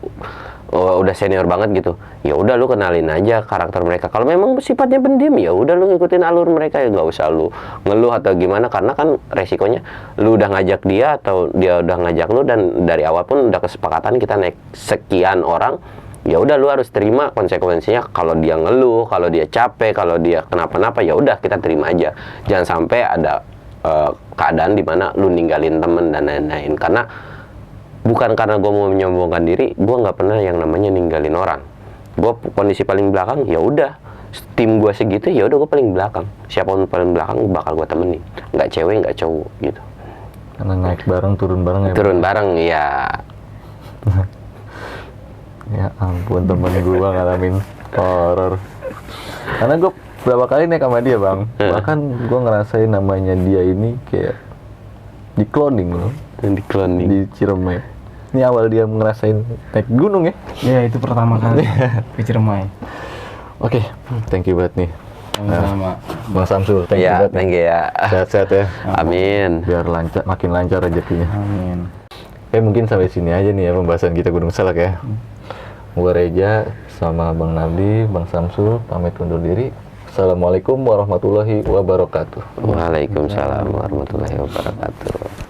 Speaker 1: udah senior banget gitu, ya udah lu kenalin aja karakter mereka. Kalau memang sifatnya pendiam, ya udah lu ngikutin alur mereka, ya nggak usah lu ngeluh atau gimana, karena kan resikonya lu udah ngajak dia atau dia udah ngajak lu, dan dari awal pun udah kesepakatan kita naik sekian orang, ya udah lu harus terima konsekuensinya. Kalau dia ngeluh, kalau dia capek, kalau dia kenapa-napa, ya udah kita terima aja. Jangan sampai ada keadaan dimana lu ninggalin temen dan lain-lain. Karena bukan karena gue mau menyombongkan diri, gue nggak pernah yang namanya ninggalin orang. Gue kondisi paling belakang, ya udah tim gue segitu, ya udah gue paling belakang. Siapapun paling belakang bakal gue temenin, nggak cewek nggak cowok gitu.
Speaker 2: Karena naik bareng turun bareng ya.
Speaker 1: Turun bareng ya.
Speaker 2: Ya ampun temen gue ngalamin horor. Karena gue berapa kali naik sama dia bang. Bahkan gue ngerasain namanya dia ini kayak di cloning loh.
Speaker 1: Dan di cloning.
Speaker 2: Di Ciremai. Ini awal dia ngerasain naik gunung ya.
Speaker 3: Ya itu pertama kali ke Ciremai.
Speaker 2: Oke, thank you banget nih.
Speaker 3: Sama-sama.
Speaker 2: Bang Samsul, thank you
Speaker 1: Ya,
Speaker 2: banget.
Speaker 1: thank you ya.
Speaker 2: Sehat-sehat ya.
Speaker 1: Amin.
Speaker 2: Biar lancar, makin lancar rezekinya.
Speaker 3: Amin.
Speaker 2: Mungkin sampai sini aja nih ya pembahasan kita Gunung Salak ya. Gua Reja sama Bang Nabdi, Bang Samsul pamit undur diri. Assalamualaikum warahmatullahi wabarakatuh.
Speaker 1: Waalaikumsalam warahmatullahi wabarakatuh.